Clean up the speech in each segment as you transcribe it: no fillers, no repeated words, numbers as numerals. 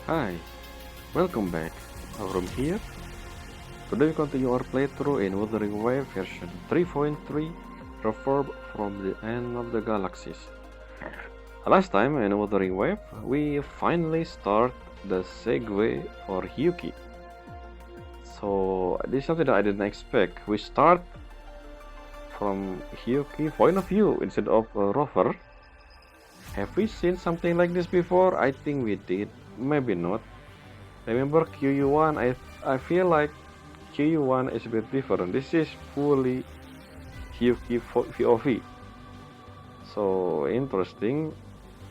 Hi, welcome back. Avram here. Today we continue our playthrough in Wuthering Waves version 3.3 Reverb from the End of the Galaxies. Last time in Wuthering Waves, we finally start the Segue for Hyuki. So this is something that I didn't expect. We start from Hyuki point of view instead of a rover. Have we seen something like this before? I think we did. Maybe not. Remember QU1? I feel like QU1 is a bit different. This is fully Hyuki VOV. So interesting.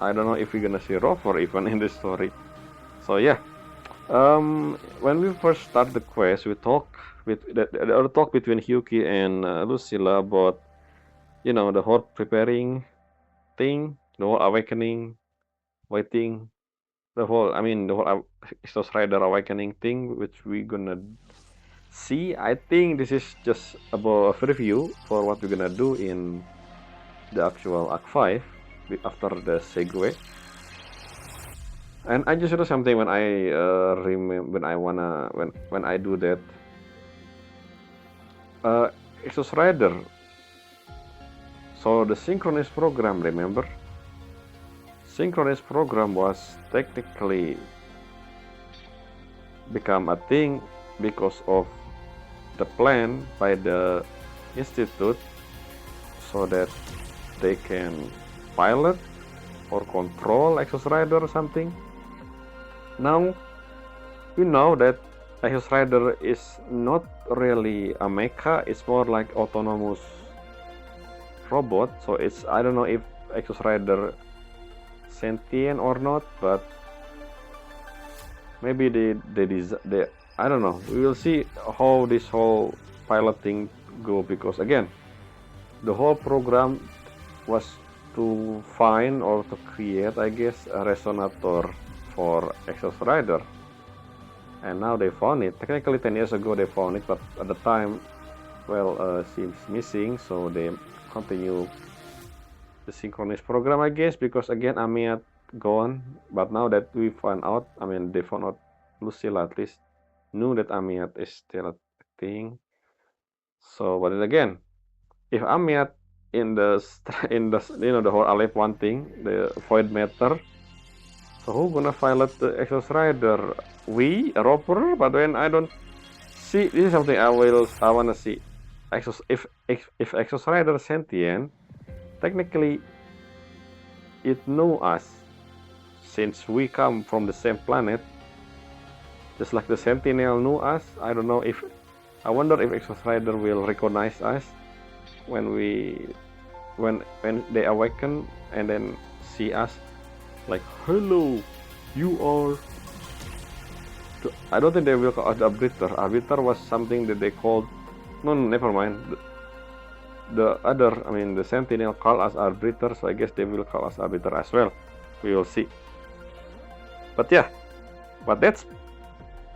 I don't know if we're gonna see rover even in this story. So yeah. When we first start the quest, we talk with the talk between Hyuki and Lucilla about the whole preparing thing, the whole awakening, waiting, the whole Exos Rider awakening thing, which we're gonna see. I think this is just about a preview for what we're gonna do in the actual Act 5 after the Segue. And I just do something when I when I do that. Exos Rider. So the synchronous program, remember? Synchronous program was technically become a thing because of the plan by the institute so that they can pilot or control Exos Rider or something. Now we know that Exos Rider is not really a mecha, it's more like autonomous robot. So it's, I don't know if Exos Rider sentient or not, but maybe they I don't know. We will see how this whole piloting go, because again, the whole program was to find or to create, I guess, a resonator for Exos Rider. And now they found it. Technically 10 years ago they found it, but at the time, well, seems missing, so they continue the synchronous program, I guess, because again, Amiat gone. But now that we found out, they found out, Lucilla at least knew that Amiat is still a thing. So, but then again, if Amiat in the the whole aleph one thing, the void matter, so who gonna pilot the Exos Rider? We, a roper? But then I don't see. This is something I wanna see. If Exos Rider sentient, technically it know us, since we come from the same planet, just like the Sentinel knew us. I don't know if, I wonder if Exos Rider will recognize us when they awaken and then see us, like, hello, you are. I don't think they will call us the Arbiter. Arbiter was something that they called. No, never mind. The other, the Sentinel call us Arbiter, so I guess they will call us Arbiter as well. We will see. But yeah, but that's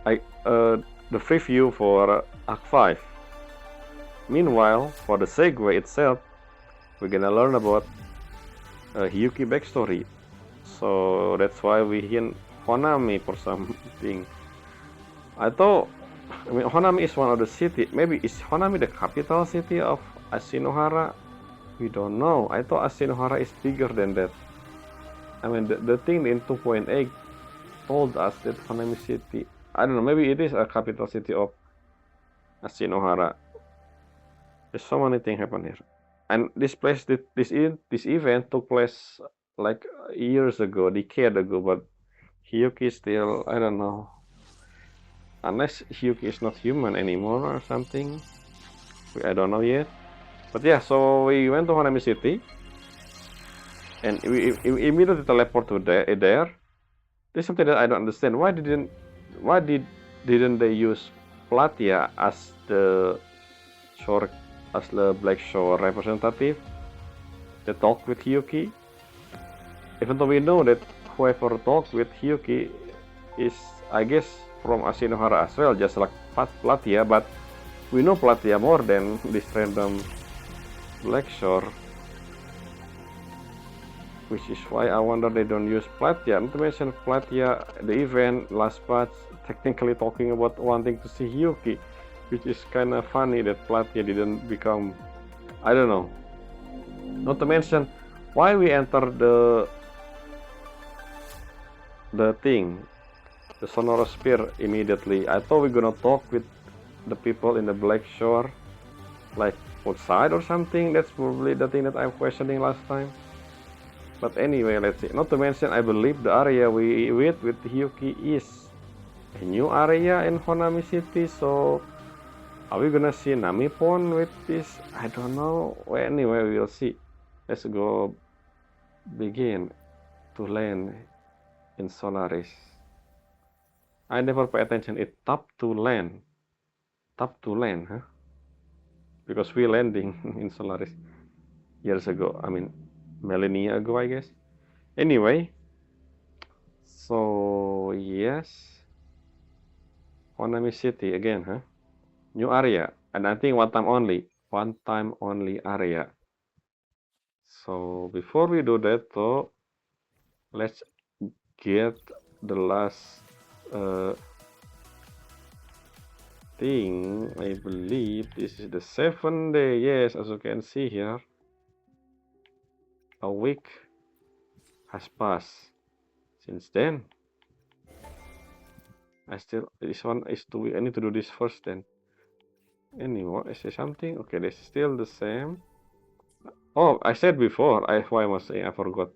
the preview for Act 5. Meanwhile, for the Segue itself, we're gonna learn about Hyuki backstory. So that's why we hint Honami for something. I thought, Honami is one of the city. Maybe is Honami the capital city of Ashinohara? We don't know. I thought Ashinohara is bigger than that. The thing in 2.8 told us that Honami City, I don't know, maybe it is a capital city of Ashinohara. There's so many things happen here. And this place, this event took place like years ago, decade ago, but Hyuki still, I don't know. Unless Hyuki is not human anymore or something. I don't know yet. But yeah, so we went to Honami City. And we immediately teleport to there. There's something that I don't understand. Why didn't they use Platia as the Black Shore representative? They talk with Hyuki. Even though we know that whoever talked with Hyuki is, I guess, from Ashinohara as well, just like Platia, but we know Platia more than this random Black Shore. which is why I wonder they don't use Platya. Not to mention Platya, the event last batch, technically talking about wanting to see Hyuki, which is kind of funny that Platya didn't become, I don't know. Not to mention why we enter the thing, the sonorous sphere immediately. I thought we're gonna talk with the people in the Black Shore, like outside or something. That's probably the thing that I'm questioning last time. But anyway, let's see. Not to mention, I believe the area we with Hyuki is a new area in Honami City. So are we gonna see Namipon with this? I don't know. Well, anyway, we'll see. Let's go begin to land in Solaris. I never pay attention. It top to land, huh? Because we landing in Solaris years ago. I mean, millennia ago, I guess. Anyway, so yes, Honami City again, huh? New area, and I think one time only area. So before we do that, though, let's get the last thing. I believe this is the 7th day. Yes, as you can see here, a week has passed since then. This one is I need to do this first then. Anymore, I say something? Okay, this is still the same. Oh, I said before, why am I saying I forgot?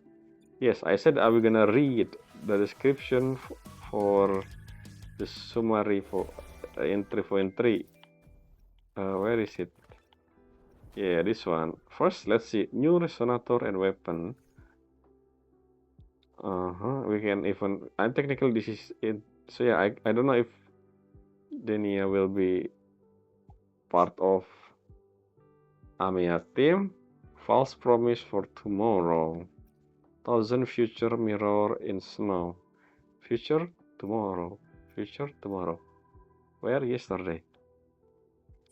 Yes, I said I was gonna read the description for the summary for entry 3.3. Where is it? Yeah, this one. First, let's see. New resonator and weapon. We can even. And technically, this is it. So yeah, I don't know if Denia will be part of Amiya team. False promise for tomorrow. 1000 future mirror in snow. Future tomorrow. Future tomorrow. Where yesterday?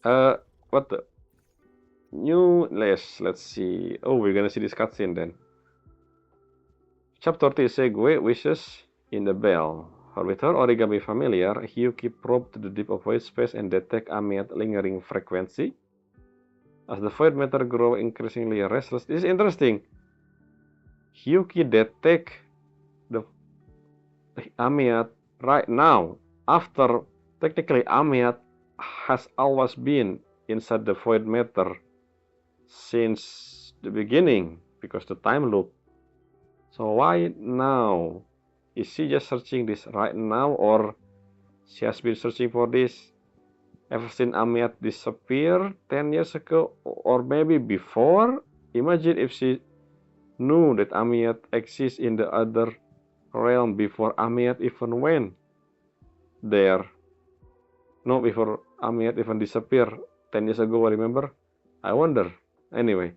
What the? New let's see. Oh, we're gonna see this cutscene then. Chapter 3 Segue wishes in the bell. With her origami familiar, Hyuki probed to the deep of void space and detect Amiat lingering frequency. As the void matter grow increasingly restless, this is interesting. Hyuki detect the Amiat right now, after technically Amiat has always been inside the void matter since the beginning, because the time loop. So why now? Is she just searching this right now, or she has been searching for this ever since Amiat disappeared 10 years ago, or maybe before? Imagine if she knew that Amiat exists in the other realm before Amiat even went there. No, before Amiat even disappeared 10 years ago, remember? I wonder. Anyway,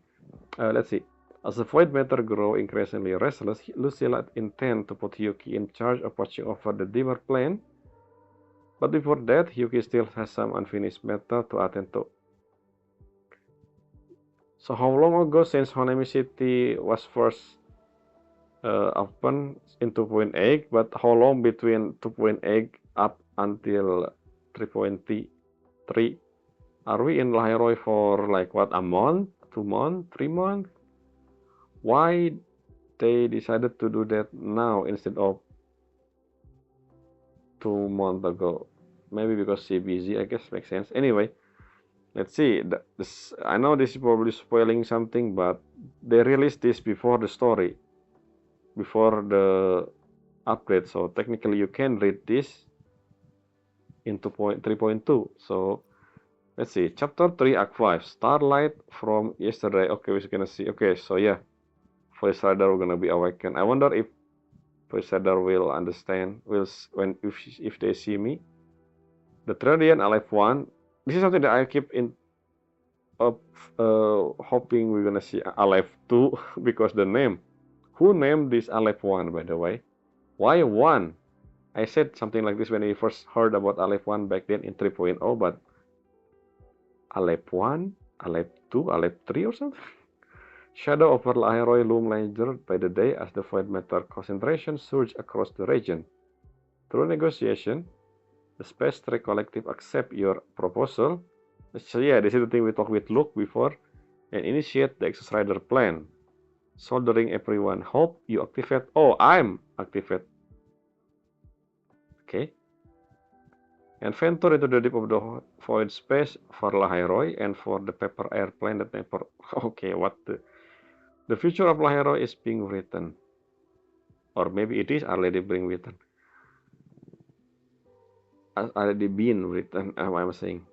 let's see. As the void matter grow increasingly restless, Lucilla intends to put Hyuki in charge of watching over the dimmer plane. But before that, Hyuki still has some unfinished matter to attend to. So how long ago since Honami City was first opened in 2.8, but how long between 2.8 up until 3.3? Are we in Lahai-Roi for like what, a month, 2 months, 3 months? Why they decided to do that now instead of 2 months ago? Maybe because she busy, I guess, makes sense. Anyway, let's see. I know this is probably spoiling something, but they released this before the story, before the update. So technically, you can read this in 3.2. So let's see. Chapter 3, Act 5. Starlight from yesterday. Okay, we're gonna see. Okay, so yeah, Voice Rider are gonna be awakened. I wonder if Voice Rider will understand. If they see me. The Tradian aleph 1. This is something that I keep in hoping we're gonna see aleph 2 because the name. Who named this aleph 1, by the way? Why 1? I said something like this when I first heard about aleph 1 back then in 3.0, but aleph 1, aleph 2, aleph 3 or something? Shadow over Lahai-Roi loom larger by the day as the void matter concentration surged across the region. Through negotiation, the Space Trek Collective accept your proposal. So yeah, this is the thing we talked with Luke before, and initiate the Exos Rider plan. Soldering everyone. Hope you activate. Oh, I'm activate. Okay. And venture into the deep of the void space for Lahai-Roi and for the paper airplane that never. Okay, what the future of Lahai-Roi is being written, or maybe it is already being written. Already been written. I'm saying,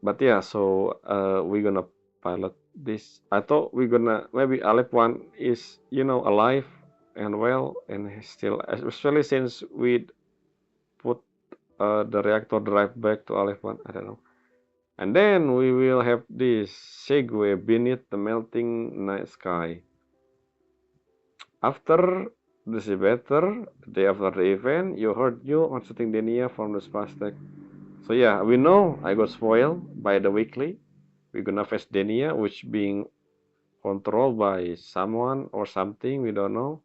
but yeah. So we're gonna pilot this. I thought we're gonna maybe Aleph one is alive and well and still, especially since we put the reactor drive back to Aleph one. I don't know. And then we will have this Segue beneath the melting night sky. After the better, the day after the event, you heard you on shooting Denia from the Spastic. So yeah, we know I got spoiled by the weekly. We're gonna face Denia, which being controlled by someone or something, we don't know.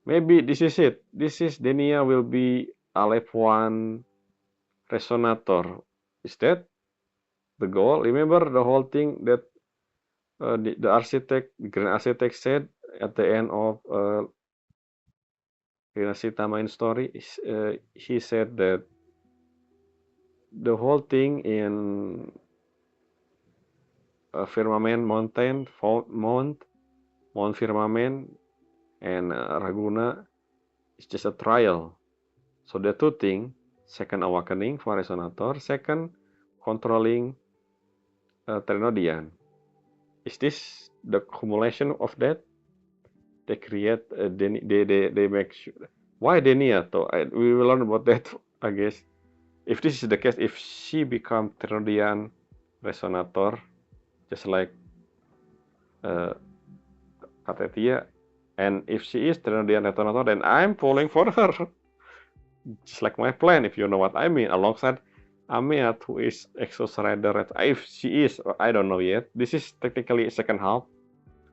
Maybe this is it. This is Denia will be aleph 1 resonator. Is that the goal? Remember the whole thing that the architect, the grand architect said at the end of Rinasita main story. He said that the whole thing in Firmament Mountain, Mount Firmament, and Raguna is just a trial. So the two things: second awakening for resonator, second controlling Trinodian. Is this the accumulation of that? They create they make sure. Why Denia though? We will learn about that, I guess. If this is the case, if she become Trinodian resonator, just like uh, Katetia, and if she is Trinodian resonator, then I'm falling for her. Just like my plan, if you know what I mean, alongside Amiat, who is Exos Rider. If she is, I don't know yet. This is technically second half.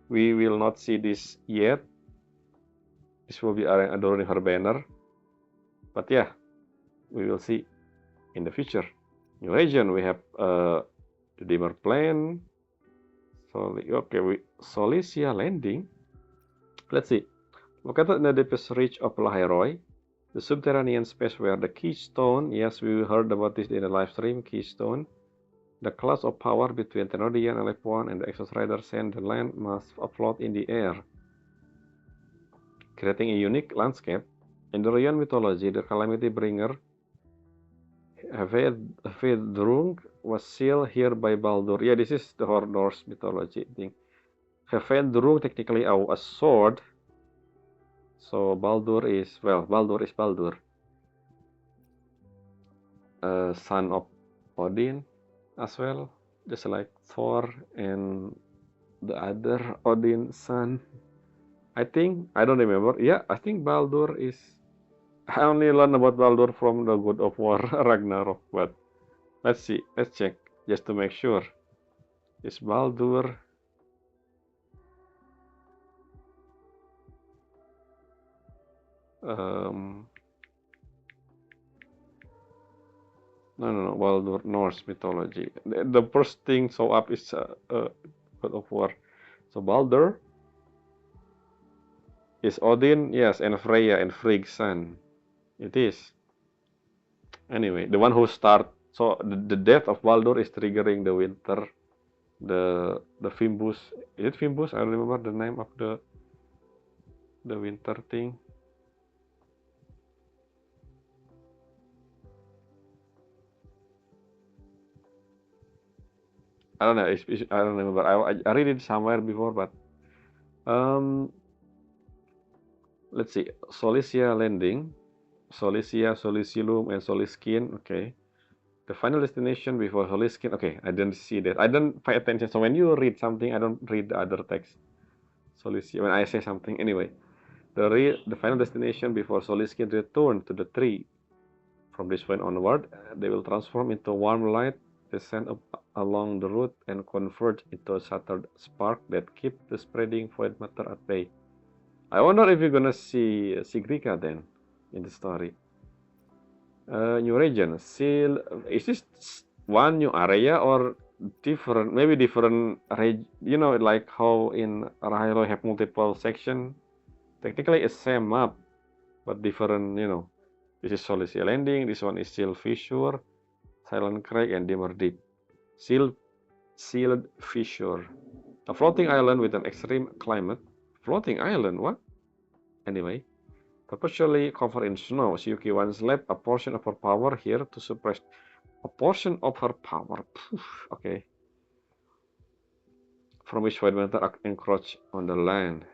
We will not see this yet. This will be during her banner. But yeah, we will see in the future. New region, we have the dimmer plane. Solicia landing. Let's see. Located in the deepest reach of Lahai-Roi, the subterranean space where the keystone, yes, we heard about this in the live stream, keystone. The clash of power between Thenodian and Aleph-1 and the Exos Rider send the land mass afloat in the air, creating a unique landscape. In the Ryan mythology, the Calamity Bringer, Hvedrung, was sealed here by Baldur. Yeah, this is the Norse mythology thing. Hvedrung, technically a sword. So Baldur is Baldur, son of Odin as well, just like Thor and the other Odin son. I think I don't remember. Yeah, I think Baldur is. I only learned about Baldur from the God of War Ragnarok, but let's see. Let's check just to make sure. Is Baldur? No. Baldur, Norse mythology. The first thing show up is God of War. So Baldur is Odin, yes, and Freya and Frigg's son. It is. Anyway, the one who start. So the death of Baldur is triggering the winter, the Fimbus. Is it Fimbus? I don't remember the name of the winter thing. I don't know. I don't remember. I read it somewhere before, but let's see. Solicia landing, Solicia, Solicilum, and Soliskin. Okay. The final destination before Soliskin. Okay, I didn't see that. I don't pay attention. So when you read something, I don't read the other text. Solicia. When I say something, anyway. The final destination before Soliskin return to the tree. From this point onward, they will transform into warm light, descend along the route and converge into a shattered spark that keep the spreading void matter at bay. I wonder if you're gonna see Sigrika then in the story. New region, seal. Is this one new area or different? Maybe different. You know, like how in Lahai-Roi have multiple section. Technically, it's same map, but different. You know, this is Solisia Landing. This one is Seal Fissure, Silent Crag, and Dimmer Deep. Sealed Fissure, a floating island with an extreme climate. Floating island? What? Anyway. Perpetually covered in snow, Yuki once left a portion of her power here to suppress a portion of her power. Okay. From which white matter encroached on the land.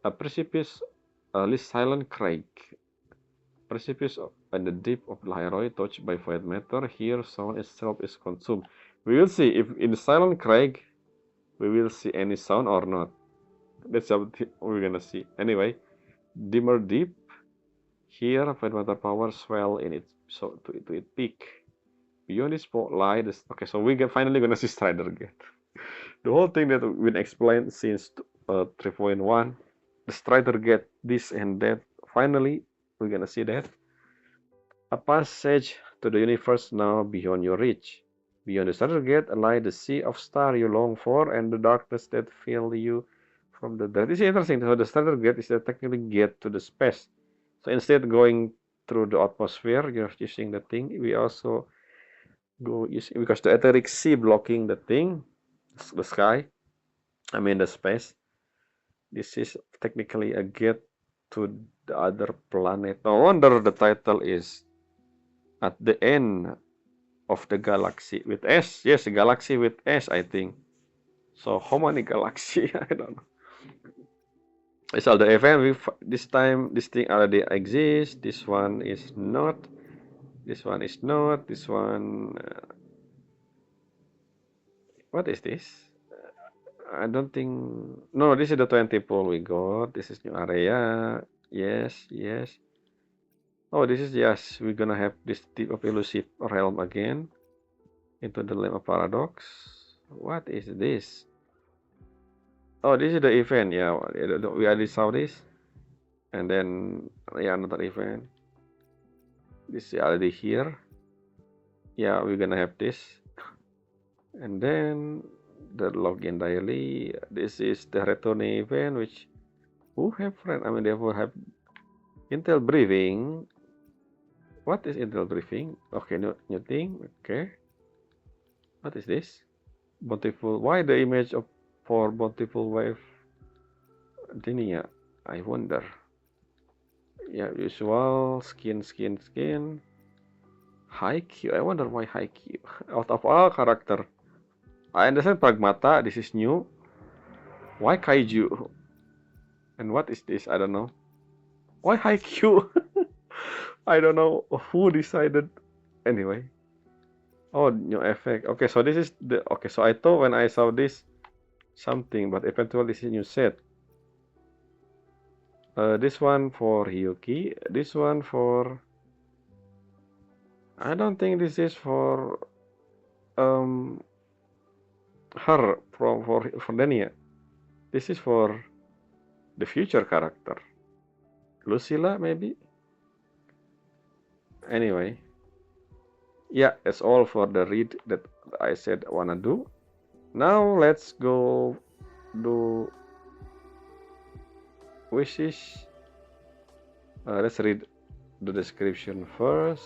A precipice, a least silent crag. Precipice at the deep of Lahai-Roi, touched by void matter. Here, sound itself is consumed. We will see if in the silent crag we will see any sound or not. That's what we're gonna see. Anyway, dimmer deep. Here, void matter power swell in its to its peak. Beyond this spotlight, okay, so we finally gonna see Strider Gate. The whole thing that been explained since 3.1, the Strider Gate, this and that. Finally, we're gonna see that. A passage to the universe now beyond your reach. Beyond the Strider Gate lie the sea of stars you long for and the darkness that fill you from the dark. This is interesting. So the Strider Gate is the technically gate to the space. So instead of going through the atmosphere, you're using the thing. We also go using because the etheric sea blocking the thing, the sky. I mean the space. This is technically a gate to the other planet. No wonder the title is at the end of the galaxy with S. Yes, a galaxy with S, I think. So how many galaxy? I don't know. It's all the event. This time this thing already exists. This one is not. This one is not. This one. What is this? I don't think. No, this is the 20 pool we got. This is new area. Yes, yes. Oh, this is yes. We're gonna have this tip of elusive realm again into the realm of paradox. What is this? Oh, this is the event. Yeah, we already saw this, and then yeah, another event. This is already here. Yeah, we're gonna have this, and then the login daily. This is the return event, which who have friend. I mean, they will have Intel briefing. What is Intel briefing? Okay, new thing. Okay. What is this? Bountiful. Why the image of for bountiful wave Denia? I wonder. Yeah, usual skin. High Q. I wonder why high Q. Out of all character, I understand Pragmata. This is new. Why Kaiju? And what is this? I don't know. Why high Q? I don't know who decided. Anyway. Oh, new effect. Okay, so this is the okay. So I thought when I saw this something, but eventually this is new set. This one for Hyuki. This one for. I don't think this is for um her for Denia. This is for the future character. Lucilla maybe. Anyway. Yeah, that's all for the read that I said I wanna do. Now let's go do wishes. Let's read the description first.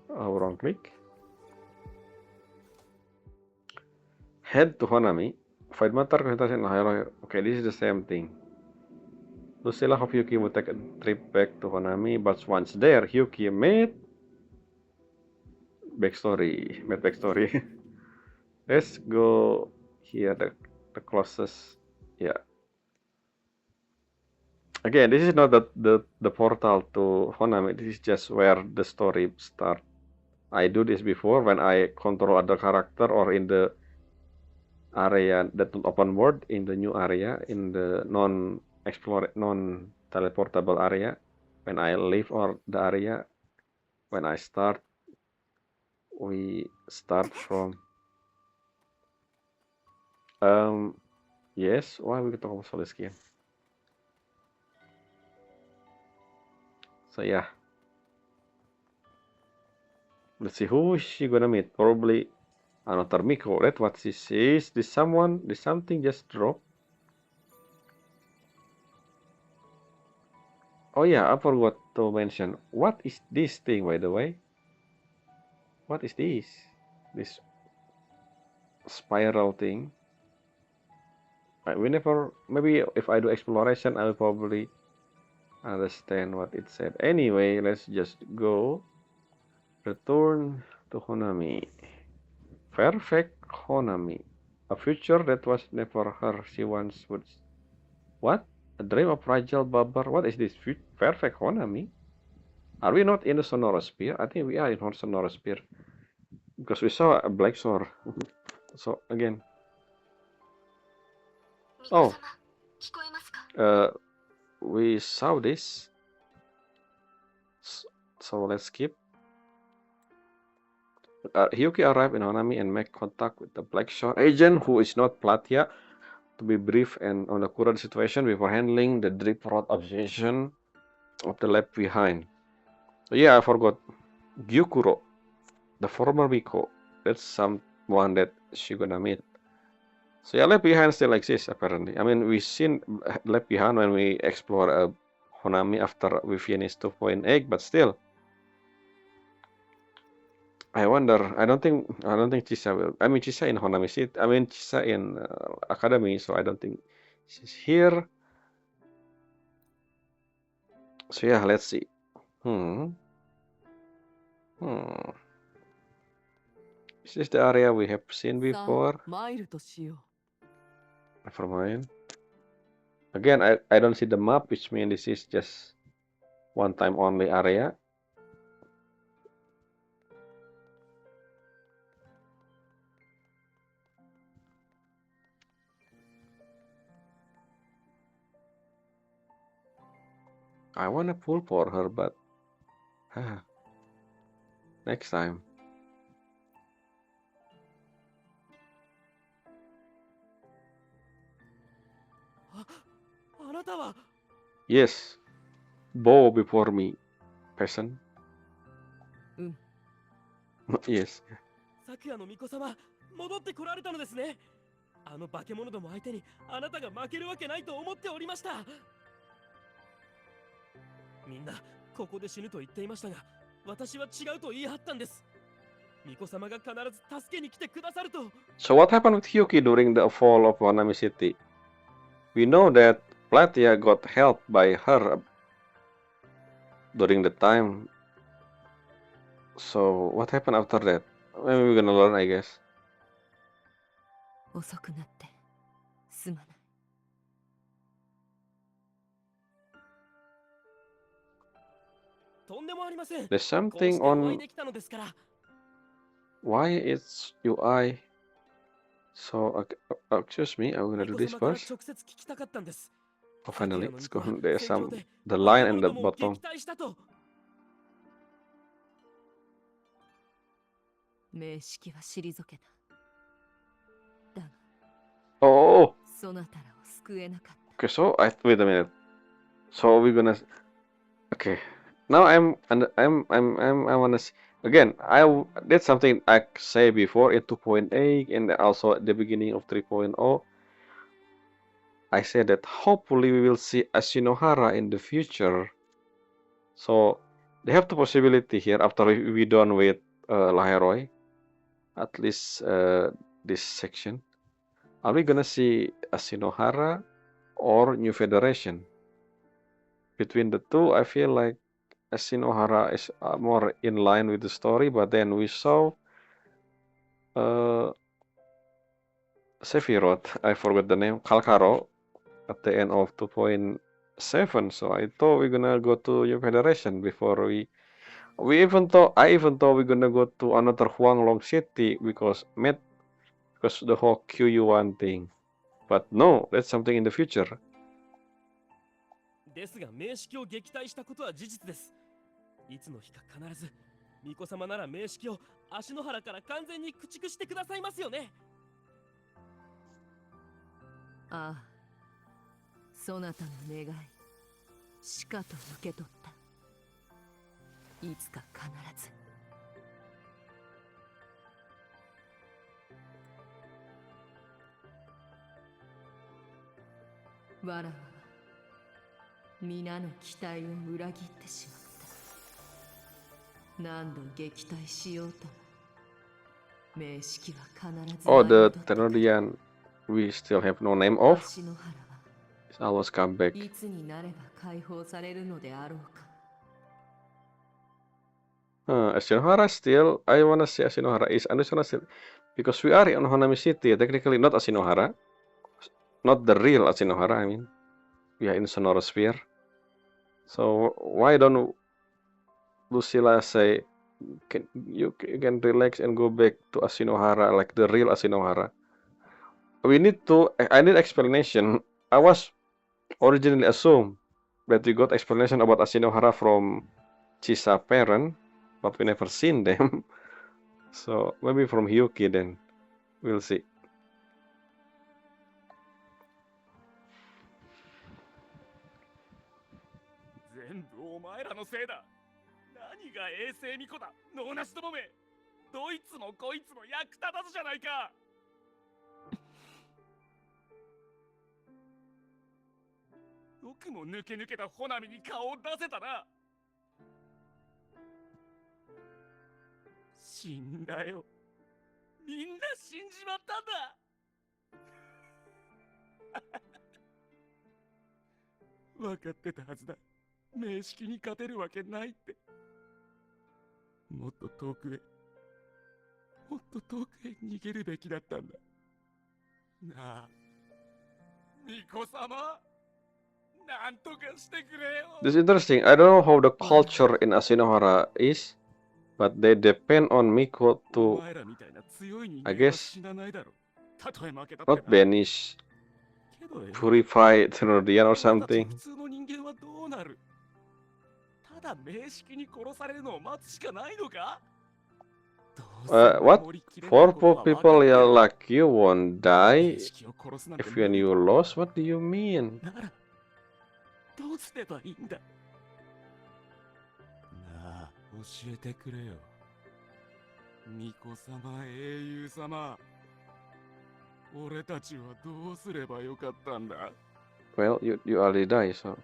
Wrong click. Head to Honami. Fight matter concentration Lahai-Roi. Okay, this is the same thing. Lucilla hope Hyuki will take a trip back to Honami, but once there, Hyuki made backstory. Let's go here, the closest. Yeah. Again, this is not the portal to Honami. This is just where the story starts. I do this before when I control other character or in the area that open world, in the new area, in the non-teleportable area. When I leave or the area, when I start we start from. Yes, why we talk about solid skin? So yeah, let's see who is she gonna meet. Probably another Miko. Right? What this is? Did someone? Did something just drop? Oh yeah, I forgot to mention. What is this thing, by the way? What is this? This spiral thing? We never. Maybe if I do exploration, I will probably understand what it said. Anyway, let's just go. Return to Honami. Perfect Honami. A future that was never her. She once would. What? A dream of fragile bubble? What is this? Perfect Honami? Are we not in the Sonorosphere? I think we are in Sonorosphere. Because we saw a black sword. So, again. Oh. We saw this. So let's skip. Hyuki arrived in Honami and make contact with the Black Shore agent who is not Platya to be brief and on the current situation before handling the drip rod obsession of the lab behind. So yeah, I forgot. Gyukuro, the former Miko. That's someone that she gonna meet. So yeah, lab behind still exists apparently. I mean, we seen lab behind when we explore Honami after we finish 2.8, but still. I wonder. I don't think Chisa will. I mean, Chisa in Honami City. I mean, Chisa in Academy. So I don't think she's here. So yeah, let's see. Hmm. Is this the area we have seen before? Never mind. Again, I don't see the map, which means this is just one time only area. I wanna pull for her, but next time. Yes, bow before me, peasant. Yes. 昨夜の巫女様、戻ってこられたのですね。あの化け物ども相手にあなたが負けるわけないと思っておりました。みんなここで死ぬと言っていましたが、私は違うと言い張ったんです。巫女様が必ず助けに来てくださると。So what happened with Hyuki during the fall of Wanami City? We know that Platya got helped by her during the time. So what happened after that? Maybe we're gonna learn, I guess. 遅くなってすまない。とんでもありません。 There's something on why it's UI. So excuse me, I'm gonna do this first. Oh, finally, it's going. There's the line and the bottom. 名式は退けた。だが、 Oh, そなたらを救えなかった。 okay. So wait a minute. So we're gonna. Okay. Now I wanna again. That's something I say before in 2.8 and also at the beginning of 3.0. I said that hopefully we will see Ashinohara in the future. So they have the possibility here after we done with Lahai-Roi, at least this section. Are we gonna see Ashinohara or New Federation? Between the two, I feel like Ashinohara is more in line with the story, but then we saw Sephiroth, I forgot the name, Kalkaro, at the end of 2.7. So I thought we're gonna go to New Federation before I even thought we're gonna go to another Huanglong City because the whole QU1 thing. But no, that's something in the future. ですが名式を撃退したことは事実です。いつの日か必ず巫女様なら名式を足の原から完全に駆逐してくださいますよね。ああ、そなたの願いしかと受け取った。いつか必ず。わらわは皆の期待を裏切ってしまった。何度撃退しようとも名式は必ず Oh, 舞い the 戻ってくる。 Tenorian we still have no name of 足の原は is almost come back. いつになれば解放されるのであろうか。Ashinohara still, I wanna say Ashinohara is Ashinohara still, because we are in Honami City, technically not Ashinohara, not the real Ashinohara, I mean, we are in Sonorosphere. So why don't Lucilla say, you can relax and go back to Ashinohara, like the real Ashinohara? I need explanation. I was originally assumed that we got explanation about Ashinohara from Chisa parent, but we never seen them. So maybe from Hyuki then. We'll see. 全部お前らのせいだ。何が衛星巫女だ、能なしどもめ。どいつもこいつも役立たずじゃないか。よくも抜けたホナミに顔を出せたな。死んだよ。みんな死んじまったんだ。分かってたはずだ。名式に勝てるわけないって。もっと遠くへ逃げるべきだったんだ。なあ、巫女様、なんとかしてくれよ。 This is interesting. I don't know how the culture in Ashinohara is, but they depend on Miko お to, 前らみたいな強い人 I 間は guess, 死なないだろ。たとえ負けたって not な。 banish, けどよ、 purify Tenorian or 俺たち something. 普通の人間はどうなる。ただ名式に殺されるのを待つしかないのか。どうせ What? 守りきれない For こと poor は分かって people る。 yeah, like you won't die 名式を殺すなんて if 無 when 理 you lost? What do you mean? ならどうすればいいんだ。なあ、教えてくれよ。巫女様、英雄様。俺たちはどうすればよかったんだ。 Well, you already die, so.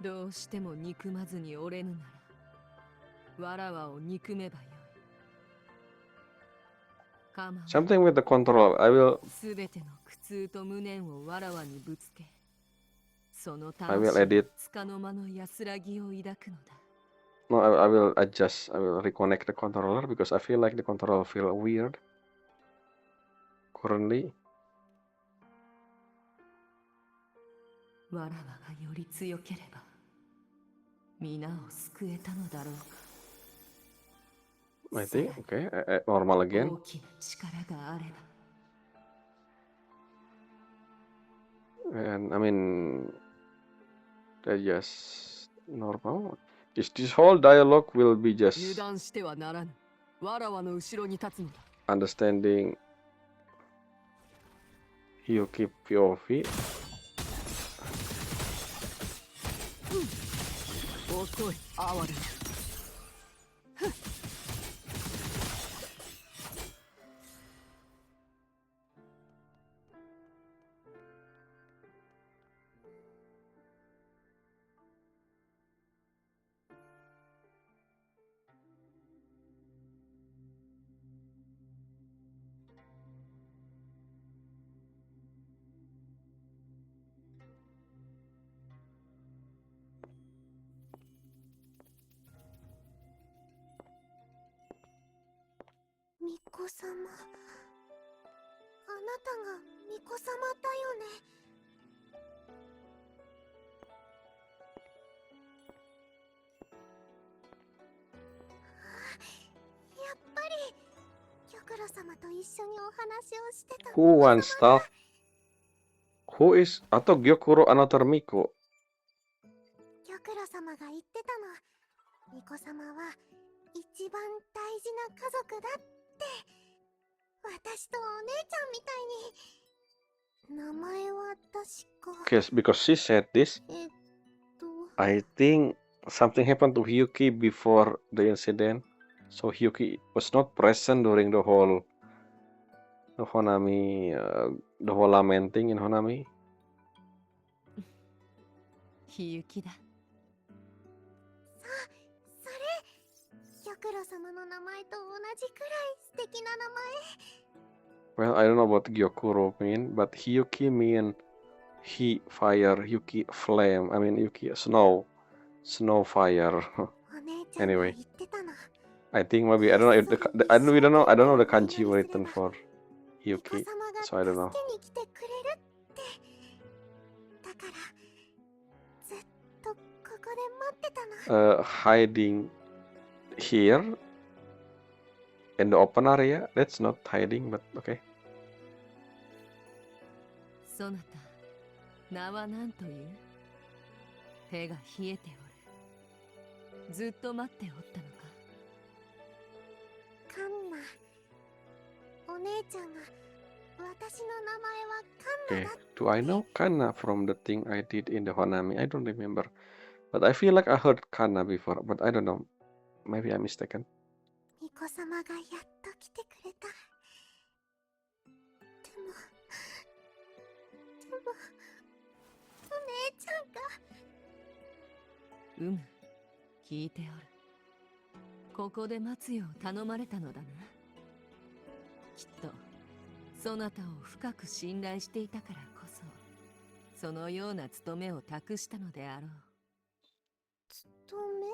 どうしても憎まずに折れぬならわらわを憎めばよい。構わ Something with the control. I will すべての苦痛と無念をわらわにぶつけ、その I will 魂 edit. つかの間の安らぎを抱くのだ。 No, I will adjust. I will reconnect the controller because I feel like the controller feel weird currently. わらわがより強ければ皆を救えたのだろうか。 I think okay, normal again. 大きな力があれば。 And I mean, just normal. This whole dialogue will be 油 just 断してはならぬ。わらわの後ろに立つのだ。 understanding Hyuki POV. 遅い、哀れな。 巫女様、あなたが巫女様だよね。やっぱり玉露様と一緒にお話をしてた Who 巫女 wants 様 stuff? Who is atau Gyokuro another Miko? 玉露様が言ってたの。巫女様は一番大事な家族だって。私とお姉ちゃんみたいに。名前は確か。Okay, because she said this, えっと、 I think something happened to Hyuki before the incident. So Hyuki was not present during the whole Honami, the whole lamenting in Honami. ひゆきだ。それ、玉露様の名前と同じくらい素敵な名前。 Well, I don't know what Gyokuro mean, but Hyuki mean he fire, Hyuki flame. I mean Hyuki snow, snow fire. お姉ちゃんが Anyway, 言ってたの。 I think maybe I don't know if I don't we don't know I don't know the kanji written for 巫女 Hyuki, 様が so I don't know. 助けに来てくれるって。だからずっとここで待ってたの。 Hiding here in the open area. That's not hiding, but okay. そなた、名は何という？手が冷えておる。ずっと待っておったのか。カンナ。お姉ちゃんが私の名前はカン Okay, ナだって。 do I know Kana from the thing I did in the Honami? I don't remember, but I feel like I heard Kana before, but I don't know. Maybe I'm mistaken. 巫女様がやっと来てくれた。でもお姉ちゃんが。うむ、聞いておる。ここで待つよう頼まれたのだな。きっとそなたを深く信頼していたからこそ、そのような務めを託したのであろう。務め？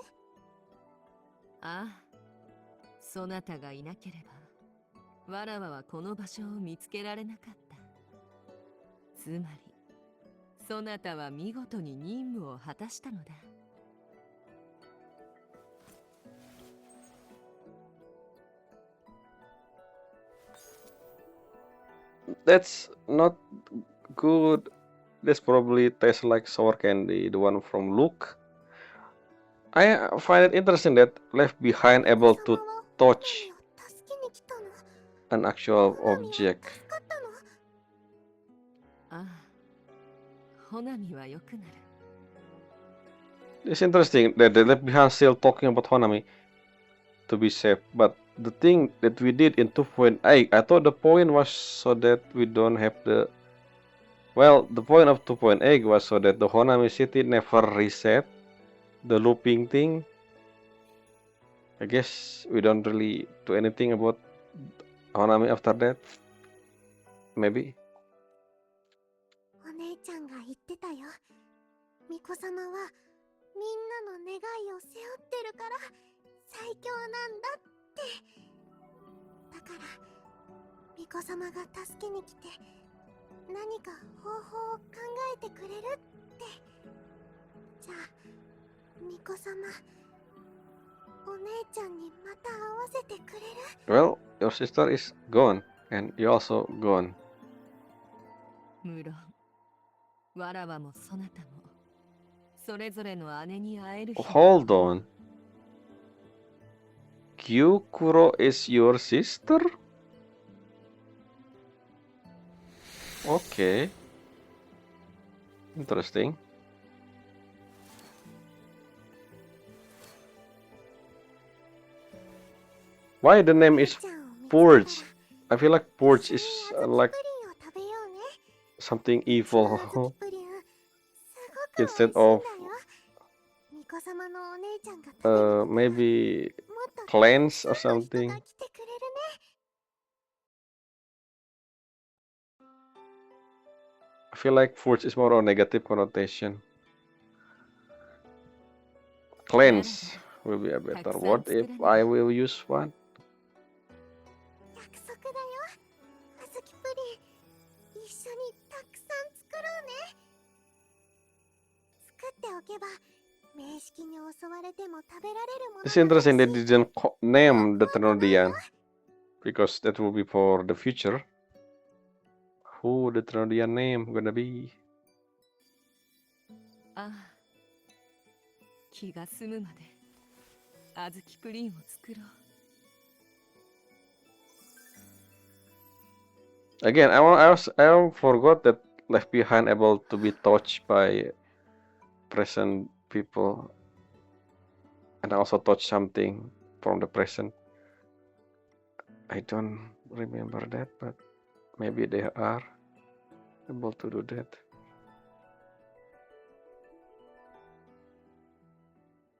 ああ、そなたがいなければわらわはこの場所を見つけられなかった。つまりそなたは見事に任務を果たしたのだ。That's not good. This probably tastes like sour candy, the one from Luke. I find it interesting that left behind able to 巫女様は touch ホナミを助けに来たの。 an actual ホナミは object. 助かったの。 ああ、ほなみはよくなる。 It's interesting that the left behind still talking about Honami to be safe, but the thing that we did in 2.8, I thought the point was so that we don't have the. Well, the point of 2.8 was so that the Honami city never reset the looping thing. I guess we don't really do anything about Honami after that. Maybe. お姉ちゃんが言ってたよ。巫女様はみんなの願いを背負ってるから最強なんだって。だから巫女様が助けに来て何か方法を考えてくれるって。じゃあ巫女様、お姉ちゃんにまた会わせてくれる？ Well, your sister is gone, and you also gone. 無論、わらわもそなたもそれぞれの姉に会える日。 Hold on. Gyukuro is your sister? Okay. Interesting. Why the name is Purge? I feel like Purge is like something evil instead of maybe cleanse or something. I feel like Purge is more of a negative connotation. Cleanse will be a better word if I will use one. 約束だよ、あずきプリン。一緒にたくさん作ろうね。作っておけば名式に襲われても食べられるもの。 It's interesting they didn't name the Trinodian because that will be for the future. Who the Trinodian name gonna be? ああ、気が済むまで小豆プリンを作ろう。 Again, I forgot that left behind able to be touched by present people, and also touch something from the present. I don't remember that, but maybe they are able to do that.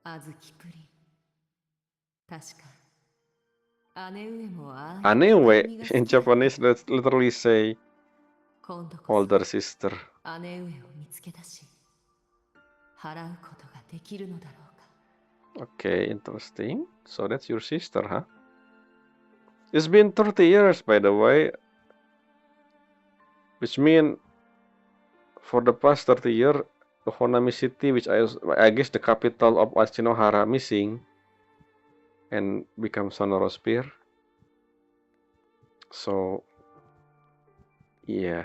小豆プリン。確か姉上もああ Anyway, in Japanese, let's literally say 今度こ older sister. そ姉上を見つけ出し払うことができるのだろうか。 Okay, interesting. So that's your sister, huh? It's been 30 years, by the way, which means for the past 30 years, the Honami city, which I guess the capital of Ashinohara, missing and become Sonoro Spear. So, yeah.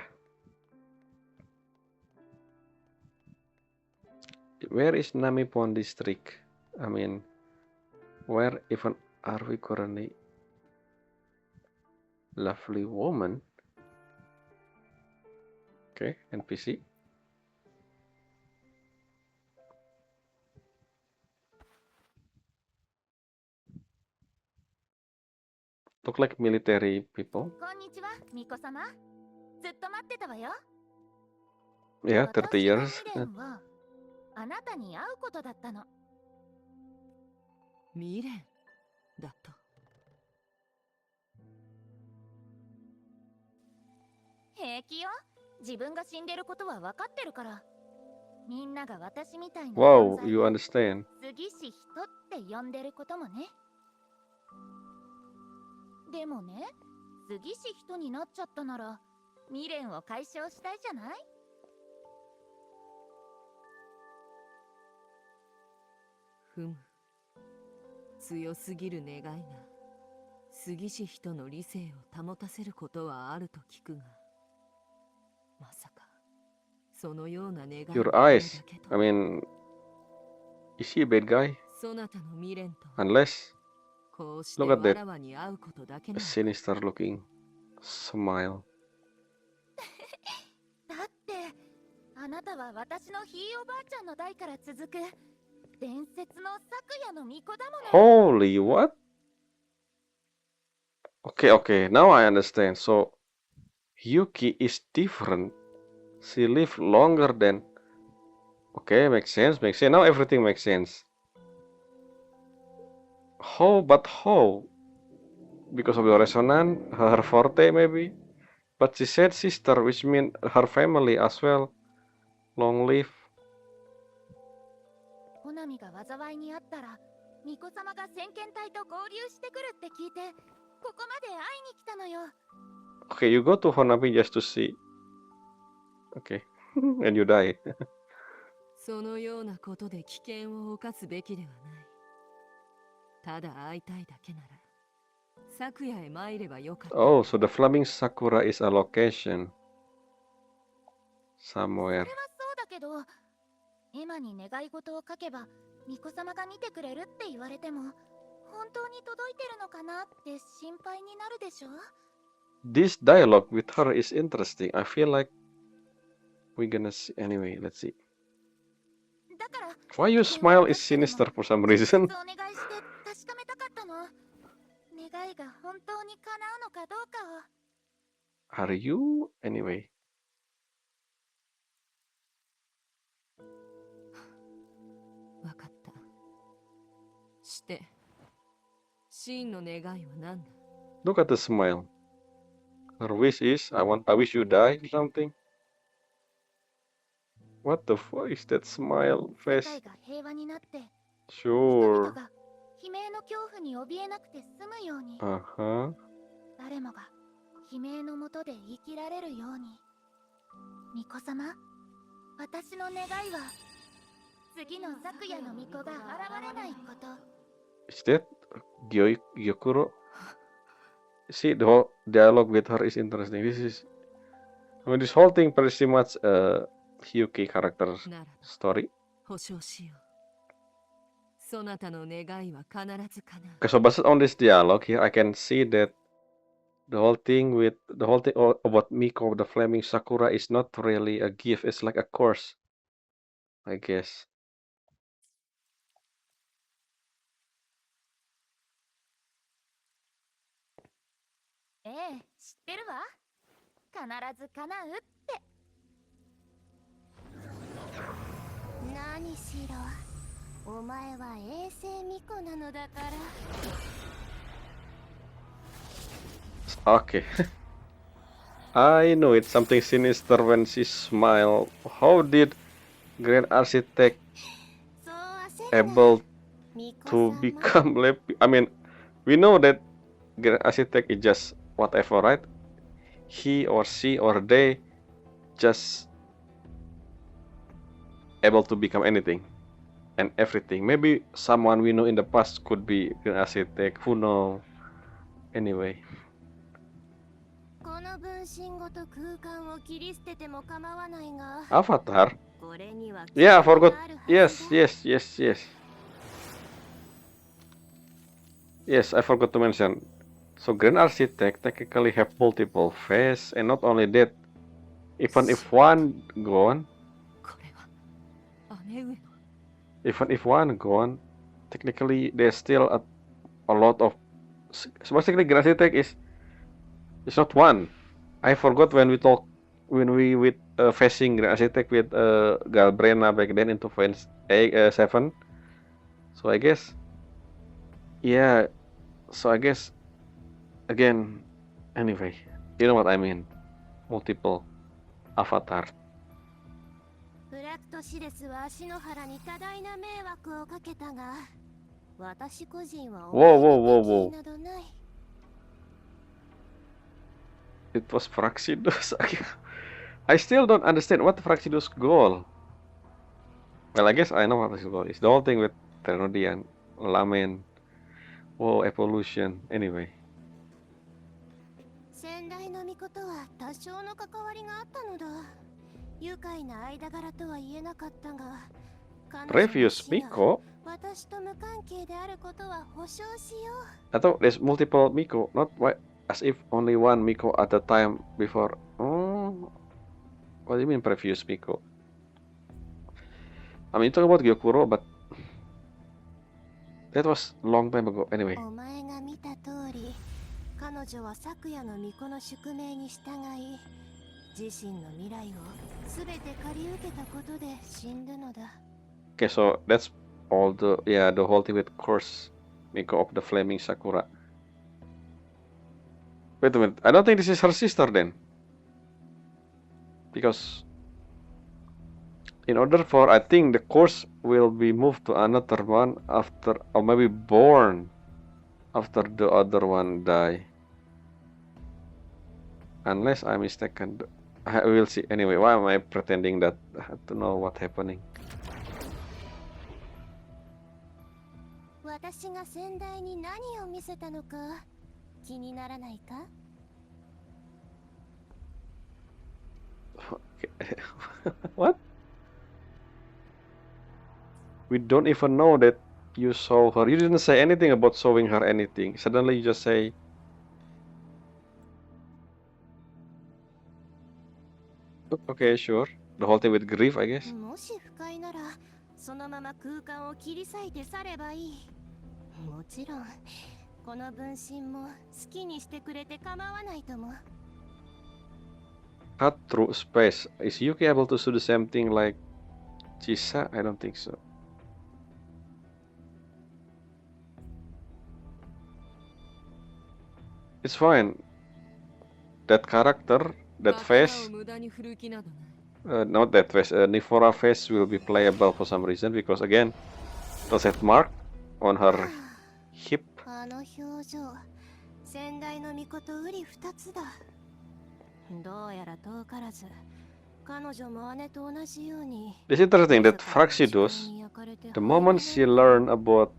Where is Namipon district? I mean, where even are we currently? Lovely woman. Okay, NPC. Look like military people. こんにちは、ミコ様。ずっと待ってたわよ。 Yeah, 30 years. 私とミレンはあなたに会うことだったの。未練だと。平気よ。自分が死んでることは分かってるから。みんなが私みたいな Wow, 存在 you understand. 杉氏人って呼んでることもね。でもね、杉氏人になっちゃったなら未練を解消したいじゃない？ふむ。強すぎる願いが杉氏人の理性を保たせることはあると聞くが、まさかそのような願い Your eyes. I mean, is he a bad guy? そなたの未練と Unless こうして look at that わらわに会うことだけな a の。 sinister looking smile. だってあなたは私のひいおばあちゃんの代から続く伝説の昨夜の巫女だもの。 Holy what? Okay, now I understand. So Yuki is different. She lived longer than. Okay, makes sense. Now everything makes sense. But how? Because of the resonance, her forte maybe. But she said sister, which means her family as well. Long live. ほなみが災いにあったら巫女様が先見隊と合流してくるって聞いてここまで会いに来たのよ。 Okay, you go to Honami just to see. Okay, and you die. そのようなことで危険を冒すべきではない。ただ会いたいだけなら昨夜へ参ればよかった。 Oh, so the flaming sakura is a location そ somewhere. れはそうだけど、エマに願い事を書けば巫女様が見てくれるって言われても本当に届いてるのかなって心配になるでしょ。 This dialogue with her is interesting. I feel like we're gonna see. Anyway, let's see. だから Why your smile is sinister for some 直接 reason? お願いして確かめたかったの。願いが本当に叶うのかどうかを。 Are you? Anyway. わかった。して真の願いは何だ？ Look at the smile. Her wish is, I wish you die or something. What the fuck is that smile 世 face? 界が平和になって人 Sure. 々が悲鳴の恐怖に怯えなくて済むように、 Uh-huh. 誰もが悲鳴のもとで生きられるように。巫女様、私の願いは次の昨夜の巫女が現れないこと。 Is that Gyokuro? See, the whole dialogue with her is interesting. This whole thing pretty much Hyuki character なら story. 保証しよう。そなたの願いは必ず叶う。 Okay, so based on this dialogue here, I can see that the whole thing about Miko the Flaming Sakura is not really a gift. It's like a course, I guess. ええ、知ってるわ。必ず叶うって。何しろ、お前は衛星巫女なのだから。Okay. I know it's something sinister when she smiled. How did Grand Architect そう焦るな。 able 巫女 to 様。 become I mean, we know that Grand Architect is just whatever, right? He or she or they just able to become anything and everything. Maybe someone we know in the past could be Grand Architect. Who know? Anyway. この分身ごと空間を切り捨てても構わないが。 Avatar? これには Yeah, I 決まり forgot. があるはずだ。 Yes, I forgot to mention. So Grand Architect technically have multiple faces, and not only that, even if one gone, これは姉上の。 even if one gone, technically there's still a lot of. So basically, Grand Architect is not one. I forgot when we with facing Grand Architect with Galbrena back then into Phase 7. So I guess, yeah. So I guess again, anyway, you know what I mean. Multiple avatar. ブラクトシデスは足の原に多大な迷惑をかけたが、私個人は Whoa, お whoa, whoa, 前 whoa. に敵意などない。 It was Fraxidus. I still don't understand what Fraxidus' goal. Well, I guess I know what his goal is. The whole thing with Ternodian, Lamen, whoa, evolution. Anyway. 先代の御子とは多少の関わりがあったのだ。愉快な間柄とは言えなかったが、彼女の Previous 死が Miko? 私と無関係であることは保証しよう。 I thought there's multiple Miko, not as if only one Miko at the time before. Oh, what do you mean previous Miko? I mean, you talk about Gyokuro, but that was long time ago. Anyway. お前が見た通り、彼女は昨夜の巫女の宿命に従い、自身の未来をすべて借り受けたことで死んだのだ。 Okay, so that's all the whole thing with course Miko of the Flaming Sakura. Wait a minute, I don't think this is her sister then. Because in order for, I think the course will be moved to another one after, or maybe born after the other one die. Unless I'm mistaken. I will see. Anyway, why am I pretending that I have to know what's happening? 私が先代に何を見せたのか気にならないか？ What? We don't even know that you saw her. You didn't say anything about showing her anything. Suddenly you just say, okay, sure. The whole thing with grief, I guess. もし不快ならそのまま空間を切り裂いて去ればいい。もちろんこの分身も好きにしてくれて構わないとも。 Cut through space. Is Yuki able to do the same thing like Chisa? I don't think so. It's fine. That character, that 頭 face, を無駄に振る気などない。 not that face, Nifora face will be playable for some reason because again, there's that mark on her hip. あの表情、先代の御子と瓜二つだ。どうやら遠からず、彼女も姉と同じように。 It's interesting that Fraxidus, the moment she learned about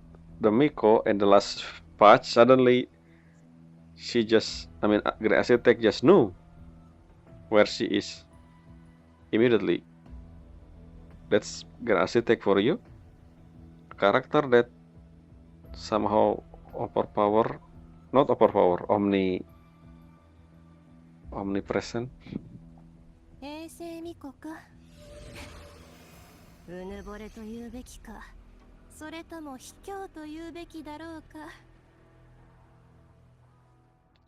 the Miko and the last patch, suddenly she just, I mean, Great Architect just knew where she is immediately. That's Great Architect for you. A character that somehow overpower, not overpower, omnipresent. 衛星巫女か。うぬぼれと言うべきか、それとも卑怯と言うべきだろうか。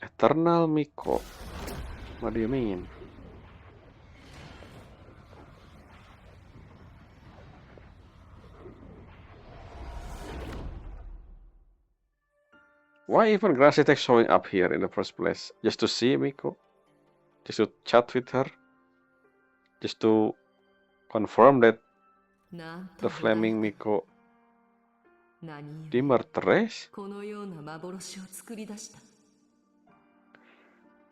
Eternal Miko. What do you mean? Why even Gracitek showing up here in the first place? Just to see Miko? Just to chat with her? Just to confirm that なんと the Flaming 穏やか Miko 何 dimmer trace? このような幻を作り出した。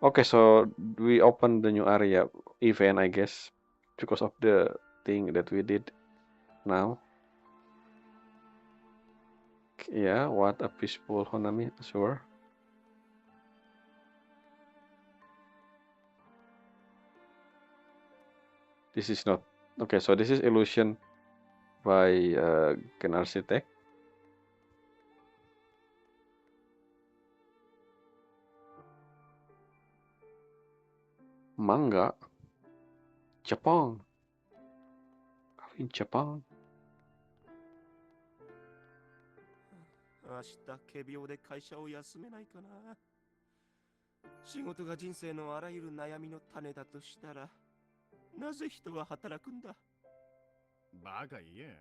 Okay, so we open the new area event, I guess, because of the thing that we did now. Yeah, what a peaceful Honami, sure. This is not okay. So this is illusion by Gen Architect. Manga, Japan. In Japan. 明日仮病で会社を休めないかな。仕事が人生のあらゆる悩みの種だとしたら、なぜ人は働くんだ。バカ言え。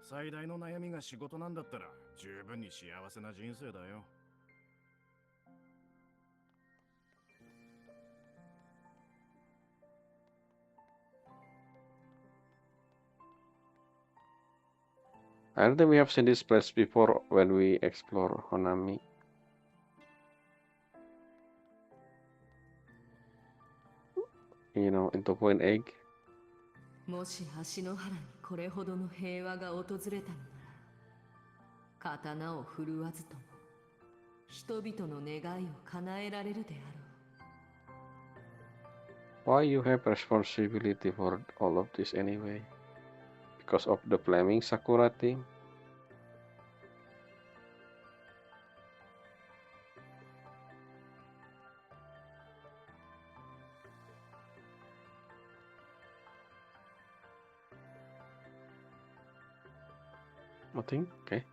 最大の悩みが仕事なんだったら十分に幸せな人生だよ。I don't think we have seen this place before when we explore Honami. You know, into Point Egg. もし橋の原にこれほどの平和が訪れたのなら、刀を振るわずとも人々の願いを叶えられるであろう。 Why you have responsibility for all of this anyway? Because of the Flaming Sakura thing? Nothing? Okay.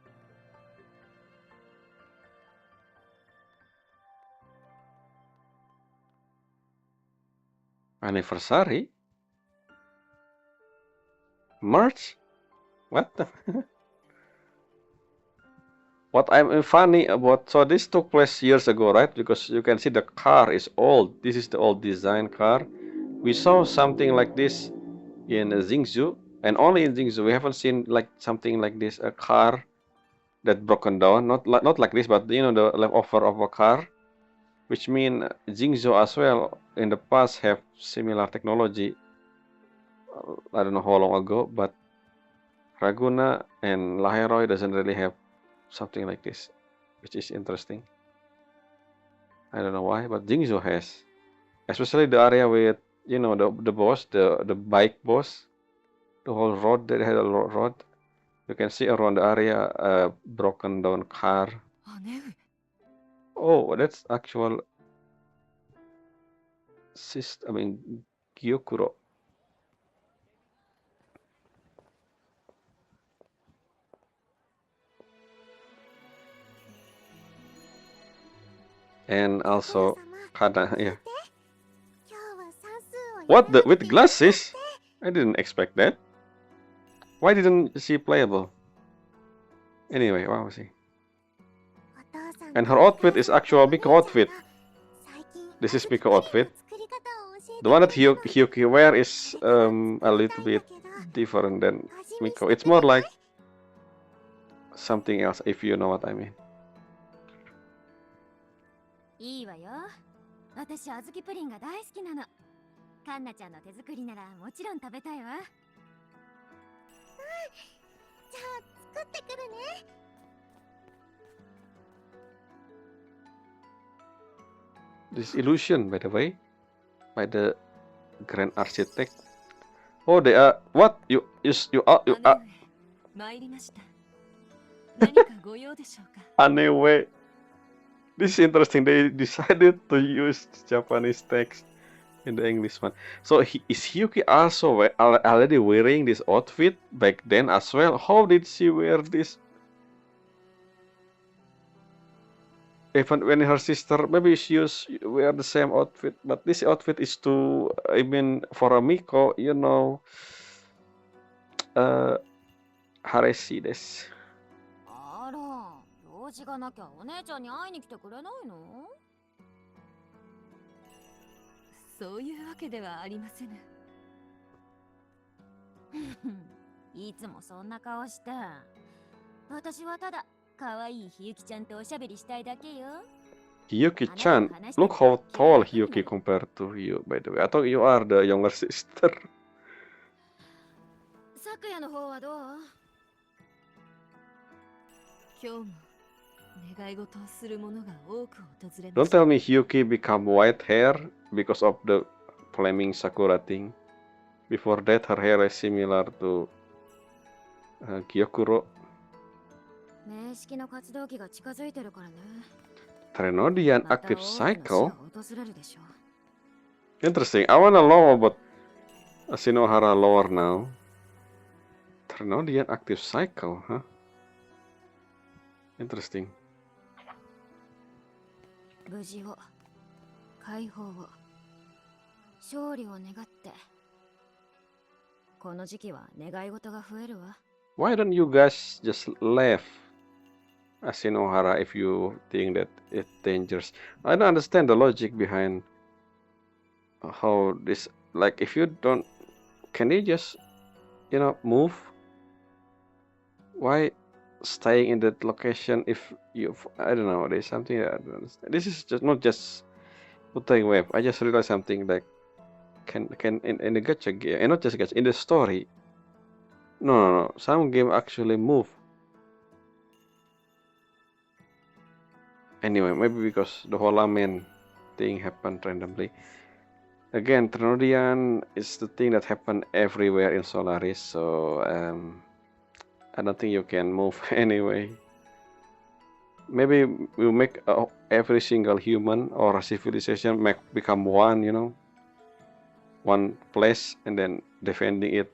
Anniversary? March? What the? What I'm funny about, so this took place years ago, right? Because you can see the car is old. This is the old design car. We saw something like this in Xingzhou, and only in Xingzhou. We haven't seen like something like this, a car that broken down. Not like this, but you know, the leftover of a car, which mean Xingzhou as well in the past have similar technology. I don't know how long ago, but Raguna and Lahai-Roi doesn't really have something like this, which is interesting. I don't know why, but Xingzhou has, especially the area with, you know, the boss, the bike boss, the whole road. They had a road. You can see around the area a broken down car. 姉上 Oh, that's actual I mean Gyokuro. And also Kada, yeah. 今日は算数を What the with glasses? I didn't expect that. Why didn't she playable? Anyway, what was he? And her outfit is actual Miko outfit. This is Miko outfit. The one that Hyuki wear is a little bit different than Miko. It's more like something else, if you know what I mean. いいわよ。私、小豆プリンが大好きなの。カンナちゃんの手作りならもちろん食べたいわ。じゃあ、作ってくるね。This illusion, by the way, by the Grand Architect. Oh, they are what? You are 参りました。何かご用でしょうか。 Anyway, this is interesting. They decided to use Japanese text in the English one. So is Hyuki also already wearing this outfit back then as well? How did she wear this? Even when her sister, maybe she wear the same outfit, but this outfit is to, I mean, for a Miko, you know, Hareshi desu. あら、用事がなきゃお姉ちゃんに会いに来てくれないの？そういうわけではありませぬ。いつもそんな顔して。私はただ可愛いひゆきちゃんとおしゃべりしたいだけよ。Hyuki-chan, look how tall Hyuki compared to you, by the way. I thought you are the younger sister. 昨夜の方はどう？今日も願い事をする者が多く訪れま Don't した。 tell me Hyuki become white hair because of the flaming sakura thing. Before that, her hair is similar to Gyokuro. 面識の活動期が近づいてるからね。 Trenodian また active 大きな死 cycle? が訪れるでしょ。 Interesting. I wanna know about Shinohara lore now. Trenodian active cycle, huh? Interesting. 無事を、解放を、勝利を願って。この時期は願い事が増えるわ。 Why don't you guys just leave Shinohara if you think that it's dangerous? I don't understand the logic behind how this. Like, if you don't, can you just, you know, move? Why staying in that location if you? I don't know. There's something that I don't understand. This is just not just Wuthering Waves. I just realized something like can in the gacha game, and not just gacha, in the story. No. Some game actually move. Anyway, maybe because the whole ramen thing happened randomly. Again, Trenodian is the thing that happened everywhere in Solaris, so I don't think you can move anyway. Maybe we'll make every single human or a civilization become one, you know, one place, and then defending it.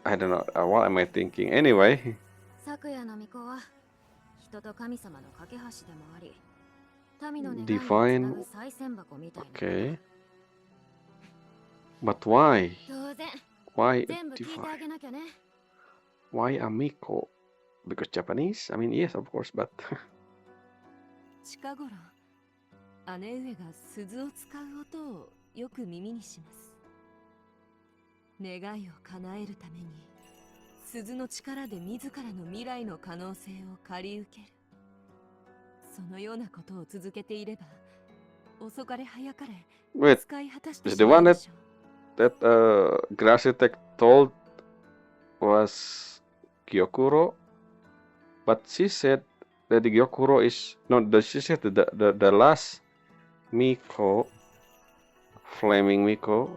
I don't know. What am I thinking? Anyway. 昨夜の巫女は人と神様の架け橋でもあり、民の願いをつ Divine. なぐ賽銭箱みたいな。 Okay. But why? 当然、 Why 全部聞いてあ divine? げなきゃね。 Why Amiko? Because Japanese? I mean, yes, of course, but 近頃、姉上が鈴を使う音をよく耳にします。願いを叶えるために、鈴の力で自らの未来の可能性を借り受ける。そのようなことを続けていれば、遅かれ早かれ wait, 使い果たして is し the ま one うで that しょう。 Grassitech told was Gyokuro, but she said that the Gyokuro is she said the last Miko, flaming Miko,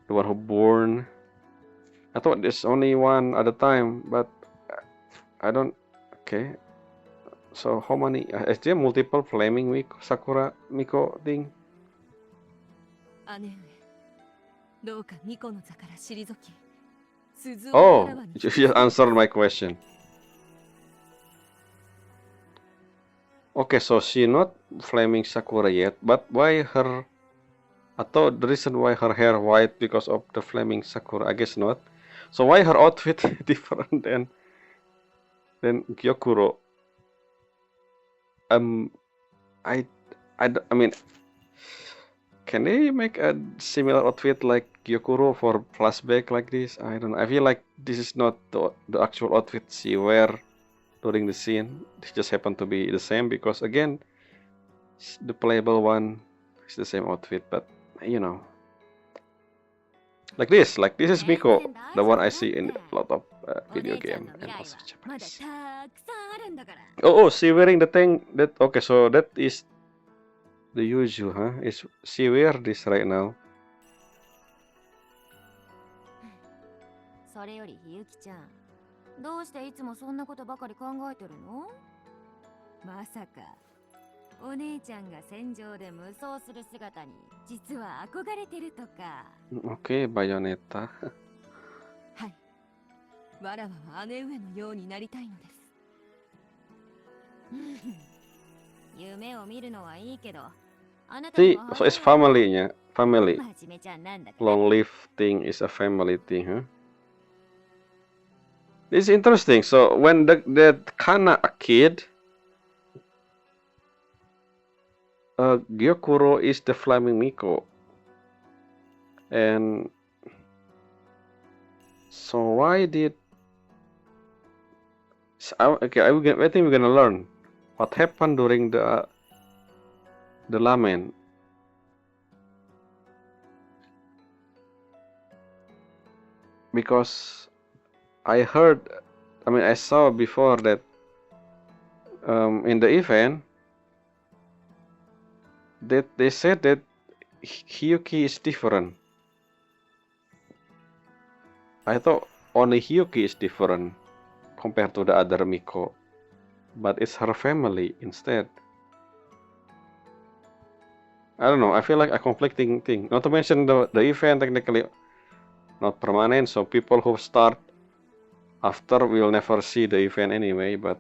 the one who born. I thought there's only one at a time, but I don't. Okay, so how many? Is there multiple flaming Miko, Sakura Miko thing? 姉上、どうか巫女の座から退き、鈴をあ Oh, らわに you just answered my question. Okay, so she not flaming Sakura yet, but why her? I thought the reason why her hair white because of the flaming Sakura. I guess not. So why her outfit different than Gyokuro? I mean, can they make a similar outfit like Gyokuro for flashback like this? I don't know. I feel like this is not the actual outfit she wear during the scene. This just happened to be the same because again, the playable one is the same outfit, but you know, like this is Miko, the one I see in a lot of video game and also まだ Japanese. たくさんあるんだから。 Oh, she wearing the thing that okay, so that is the Yuzu, huh? Is she wear this right now? それよりひゆきちゃん、どうしていつもそんなことばかり考えてるの？まさかお姉ちゃんが戦場で無双する姿に実は憧れてるとか。Oke, Bayonetta. はい。わらわは姉上のようになりたいのです。夢を見るのはいいけど、あなた See, には so it's family-nya. Family. 真面目ちゃんなんだから。 Long live thing is a family thing, huh? This is interesting. So when that Kana a kid, Gyokuro is the flaming Miko, and so why did? Okay, I think we're gonna learn what happened during the lamen. Because I saw before that in the event that they said that Hyuki is different. I thought only Hyuki is different compared to the other Miko, but it's her family instead. I don't know, I feel like a conflicting thing. Not to mention the event technically not permanent, so people who start after will never see the event anyway, but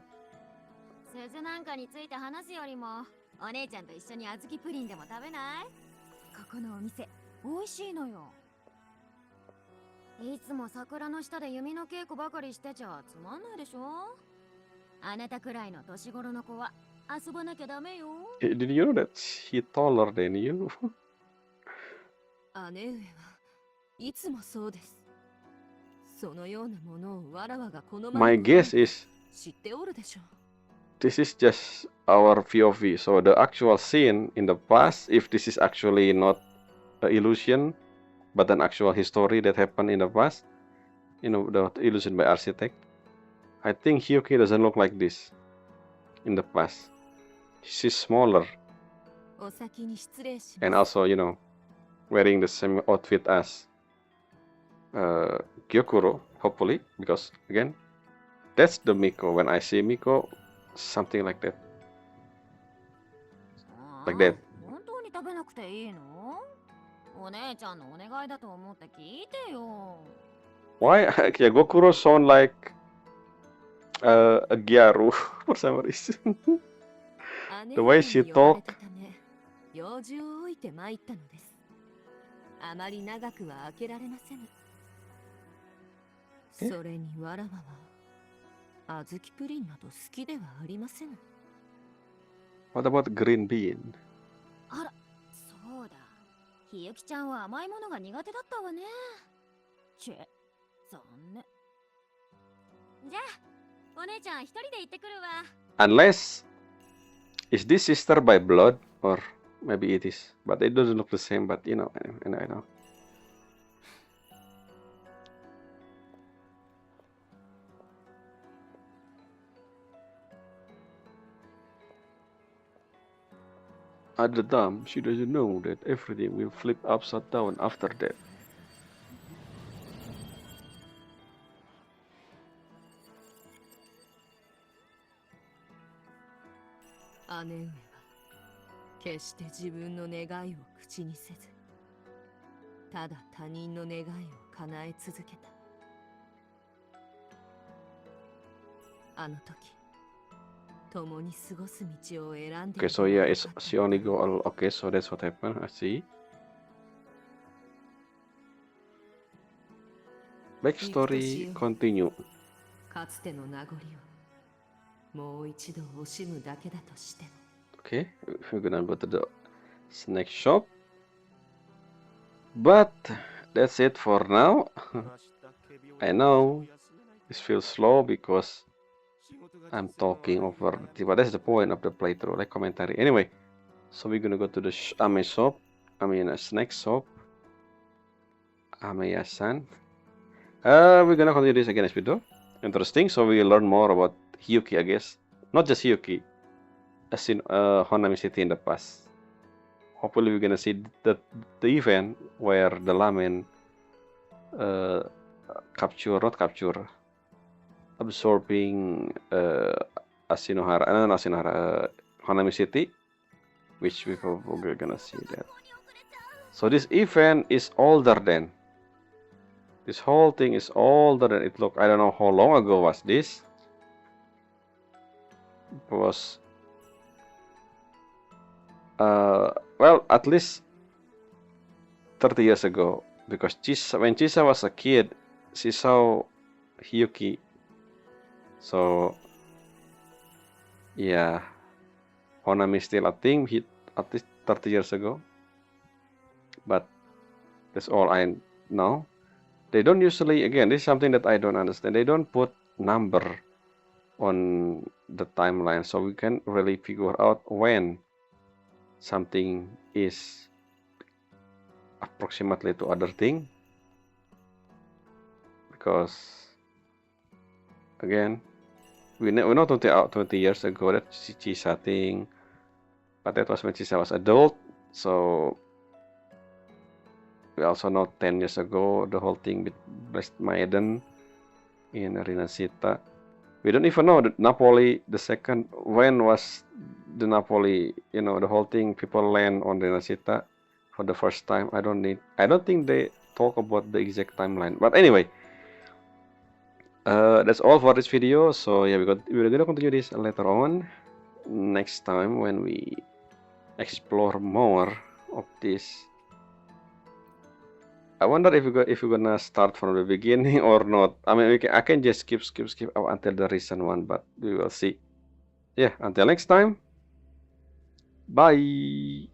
鈴なんかについて話すよりも、お姉ちゃんと一緒に小豆プリンでも食べない？ここのお店美味しいのよ。いつも桜の下で弓の稽古ばかりしてちゃつまんないでしょ。あなたくらいの年頃の子は遊ばなきゃダメよ。did you know that he taller than you? 姉上はいつもそうです。そのようなものをわらわが好ま My ぬこと guess is 知っておるでしょう。this is just our POV. So the actual scene in the past, if this is actually not an illusion, but an actual history that happened in the past, the illusion by architect, I think Hyuki doesn't look like this in the past. She's smaller お先に失礼し and ます。 also, wearing the same outfit as Gyokuro, hopefully, because again, that's the Miko. When I see Miko, something like that. Like that. 本当に食べなくていいの？お姉ちゃんのお願いだと思って聞いてよ。 Why? Yeah, Gokuro sound like a Gyaru for some reason. 姉 The 上 way に she 呼ばれ talk. たため、用事を置いて参ったのです。あまり長くは開けられませぬ。それにわらわは、小豆プリンなど好きではありませぬ。 What about green bean? あら、そうだ。ひゆきちゃんは甘いものが苦手だったわね。ちぇ、残念。じゃあ、お姉ちゃん一人で行ってくるわ。 Unless, is this sister by blood? Or maybe it is. But it doesn't look the same, but I know. At the time, she doesn't know that everything will flip upside down after that. 姉上は決して自分の願いを口にせず、ただ他人の願いを叶え続けた。あの時、共に過ごす道を選んで Okay, so yeah, she only go all. Okay, so that's what happened. I see. Backstory continue. かつての名残をもう一度惜しむだけだとしても。 Okay, we're gonna go to the snack shop. But that's it for now. I know this feels slow because I'm talking over the, but that's the point of the playthrough, like commentary. Anyway, so we're gonna go to the a snack shop. Ameya-san. We're gonna continue this again as video. Interesting, so we learn more about Hyuki, I guess. Not just Hyuki, as in Honami City in the past. Hopefully we're gonna see the event where the ramen absorbing Ashinohara, not Ashinohara, Hanami City, which we probably gonna see that. So this event is older than. This whole thing is older than it looked. I don't know how long ago was this. It was well, at least 30 years ago, because when Chisa was a kid, she saw Hyuki. So yeah, Honami still a thing hit at least 30 years ago. But that's all I know. They don't usually, again, this is something that I don't understand. They don't put number on the timeline, so we can really figure out when something is approximately to other thing. Because again, we know 20 years ago that Chisa thing, but that was when Chisa was adult. So we also know 10 years ago the whole thing with Blessed Maiden in Rinasita. We don't even know that Napoli the second, when was the Napoli, the whole thing, people land on Rinasita for the first time. I don't think they talk about the exact timeline. But anyway, that's all for this video. So yeah, we're gonna continue this later on next time when we explore more of this. I wonder if we're gonna start from the beginning or not. I mean, I can just skip up until the recent one, but we will see. Yeah, until next time. Bye.